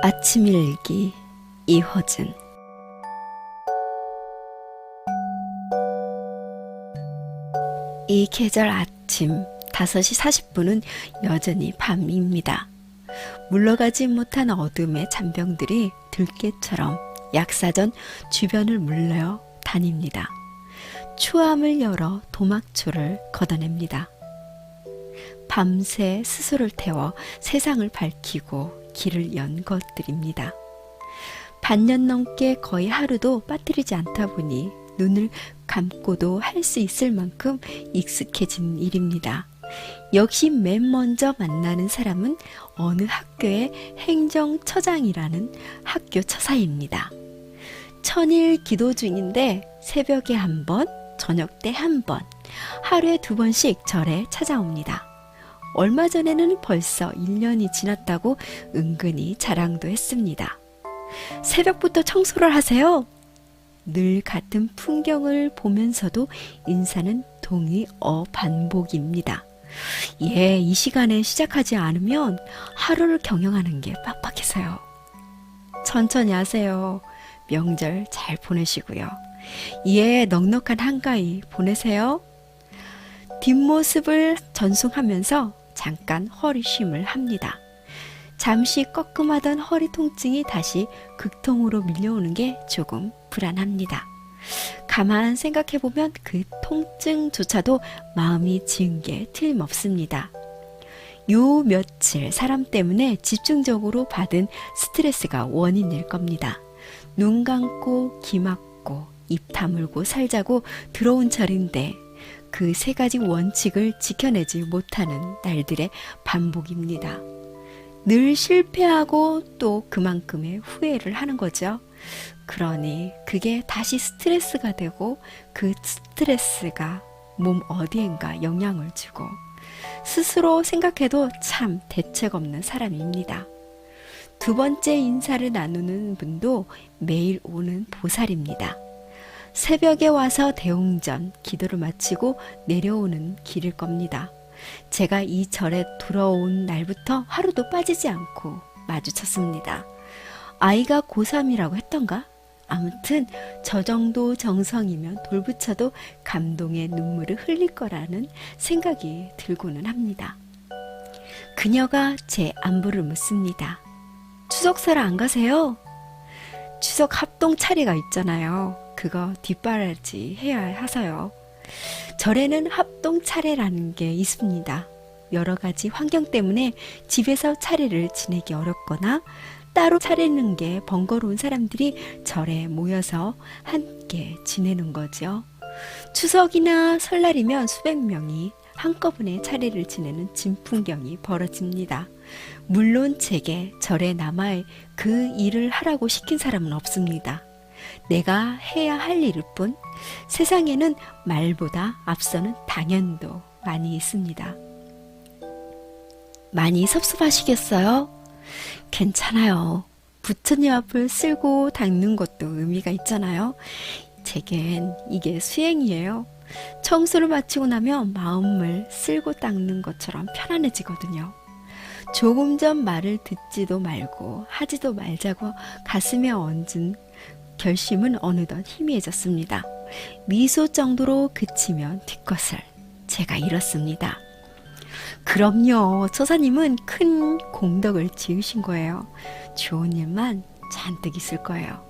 아침 일기 이허준. 이 계절 아침 5시 40분은 여전히 밤입니다. 물러가지 못한 어둠의 잔병들이 들깨처럼 약사전 주변을 물러 다닙니다. 추함을 열어 도막초를 걷어냅니다. 밤새 스스로를 태워 세상을 밝히고 길을 연 것들입니다. 반년 넘게 거의 하루도 빠뜨리지 않다 보니 눈을 감고도 할 수 있을 만큼 익숙해진 일입니다. 역시 맨 먼저 만나는 사람은 어느 학교의 행정처장이라는 학교 처사입니다. 천일 기도 중인데 새벽에 한 번, 저녁 때 한 번, 하루에 2번씩 절에 찾아옵니다. 얼마 전에는 벌써 1년이 지났다고 은근히 자랑도 했습니다. 새벽부터 청소를 하세요? 늘 같은 풍경을 보면서도 인사는 동의어반복입니다. 예, 이 시간에 시작하지 않으면 하루를 경영하는 게 빡빡해서요. 천천히 하세요. 명절 잘 보내시고요. 예, 넉넉한 한가위 보내세요. 뒷모습을 전송하면서 잠깐 허리쉼을 합니다. 잠시 꺾음하던 허리 통증이 다시 극통으로 밀려오는 게 조금 불안합니다. 가만 생각해보면 그 통증조차도 마음이 지은 게 틀림없습니다. 요 며칠 사람 때문에 집중적으로 받은 스트레스가 원인일 겁니다. 눈 감고 귀 막고 입 다물고 살자고 들어온 절인데 그 3가지 원칙을 지켜내지 못하는 날들의 반복입니다. 늘 실패하고 또 그만큼의 후회를 하는 거죠. 그러니 그게 다시 스트레스가 되고 그 스트레스가 몸 어디엔가 영향을 주고 스스로 생각해도 참 대책 없는 사람입니다. 2번째 인사를 나누는 분도 매일 오는 보살입니다. 새벽에 와서 대웅전 기도를 마치고 내려오는 길일 겁니다. 제가 이 절에 돌아온 날부터 하루도 빠지지 않고 마주쳤습니다. 아이가 고3이라고 했던가? 아무튼 저 정도 정성이면 돌부처도 감동의 눈물을 흘릴 거라는 생각이 들고는 합니다. 그녀가 제 안부를 묻습니다. 추석사라 안 가세요? 추석 합동 차례가 있잖아요. 그거 뒷바라지 해야 해서요. 절에는 합동 차례라는 게 있습니다. 여러 가지 환경 때문에 집에서 차례를 지내기 어렵거나 따로 차리는 게 번거로운 사람들이 절에 모여서 함께 지내는 거죠. 추석이나 설날이면 수백 명이 한꺼번에 차례를 지내는 진풍경이 벌어집니다. 물론 제게 절에 남아 그 일을 하라고 시킨 사람은 없습니다. 내가 해야 할 일일 뿐 세상에는 말보다 앞서는 당연도 많이 있습니다. 많이 섭섭하시겠어요? 괜찮아요. 부처님 앞을 쓸고 닦는 것도 의미가 있잖아요. 제겐 이게 수행이에요. 청소를 마치고 나면 마음을 쓸고 닦는 것처럼 편안해지거든요. 조금 전 말을 듣지도 말고 하지도 말자고 가슴에 얹은 결심은 어느덧 희미해졌습니다. 미소 정도로 그치면 뒷것을 제가 잃었습니다. 그럼요. 처사님은 큰 공덕을 지으신 거예요. 좋은 일만 잔뜩 있을 거예요.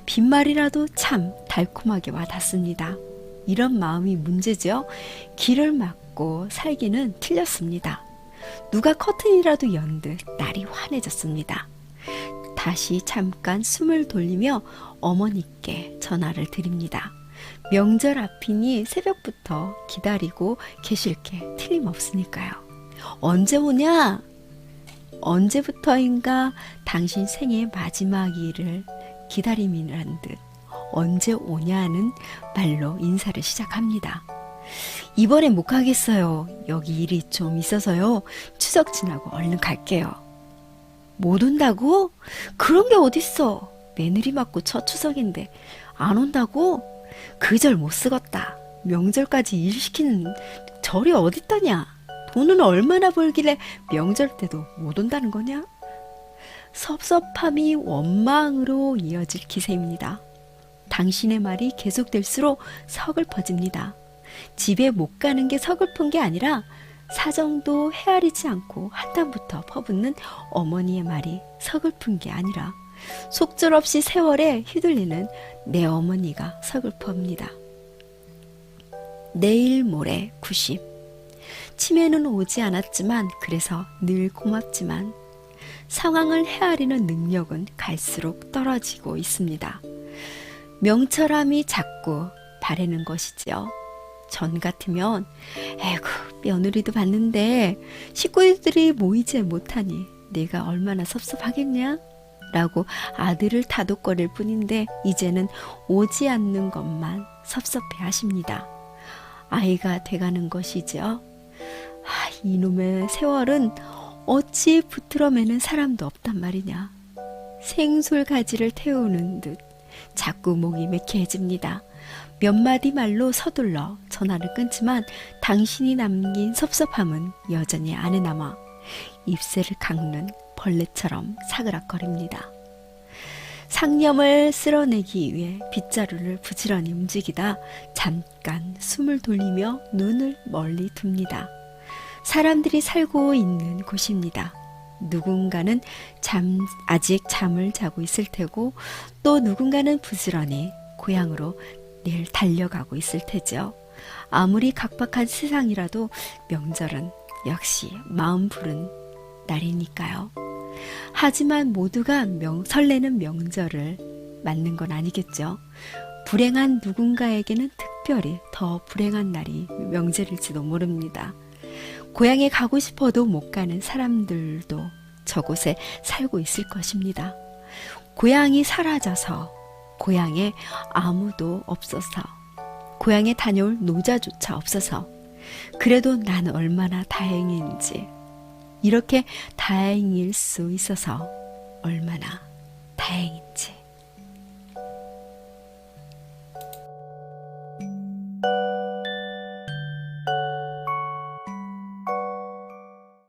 빈말이라도 참 달콤하게 와닿습니다. 이런 마음이 문제죠. 길을 막고 살기는 틀렸습니다. 누가 커튼이라도 연 듯 날이 환해졌습니다. 다시 잠깐 숨을 돌리며 어머니께 전화를 드립니다. 명절 앞이니 새벽부터 기다리고 계실 게 틀림없으니까요. 언제 오냐? 언제부터인가 당신 생의 마지막일을 기다림이란 듯 언제 오냐는 말로 인사를 시작합니다. 이번엔 못 가겠어요. 여기 일이 좀 있어서요. 추석 지나고 얼른 갈게요. 못 온다고? 그런 게 어딨어. 며느리 맞고 첫 추석인데 안 온다고? 그 절 못 쓰겄다. 명절까지 일 시키는 절이 어딨다냐? 돈은 얼마나 벌길래 명절 때도 못 온다는 거냐? 섭섭함이 원망으로 이어질 기세입니다. 당신의 말이 계속될수록 서글퍼집니다. 집에 못 가는 게 서글픈 게 아니라 사정도 헤아리지 않고 한담부터 퍼붓는 어머니의 말이 서글픈 게 아니라 속절없이 세월에 휘둘리는 내 어머니가 서글퍼합니다. 내일 모레 90. 치매는 오지 않았지만 그래서 늘 고맙지만 상황을 헤아리는 능력은 갈수록 떨어지고 있습니다. 명철함이 자꾸 바래는 것이지요. 전 같으면 에구 며느리도 봤는데 식구들이 모이지 못하니 내가 얼마나 섭섭하겠냐? 라고 아들을 다독거릴 뿐인데 이제는 오지 않는 것만 섭섭해 하십니다. 아이가 돼가는 것이죠. 이놈의 세월은 어찌 붙들어매는 사람도 없단 말이냐. 생솔가지를 태우는 듯 자꾸 목이 매캐해집니다. 몇 마디 말로 서둘러 전화를 끊지만 당신이 남긴 섭섭함은 여전히 안에 남아 입새를 깎는 벌레처럼 사그락거립니다. 상념을 쓸어내기 위해 빗자루를 부지런히 움직이다 잠깐 숨을 돌리며 눈을 멀리 둡니다. 사람들이 살고 있는 곳입니다. 누군가는 아직 잠을 자고 있을 테고 또 누군가는 부지런히 고향으로 내일 달려가고 있을 테죠. 아무리 각박한 세상이라도 명절은 역시 마음 부른 날이니까요. 하지만 모두가 설레는 명절을 맞는 건 아니겠죠. 불행한 누군가에게는 특별히 더 불행한 날이 명절일지도 모릅니다. 고향에 가고 싶어도 못 가는 사람들도 저곳에 살고 있을 것입니다. 고향이 사라져서 고향에 아무도 없어서 고향에 다녀올 노자조차 없어서 그래도 난 얼마나 다행인지 이렇게 다행일 수 있어서 얼마나 다행인지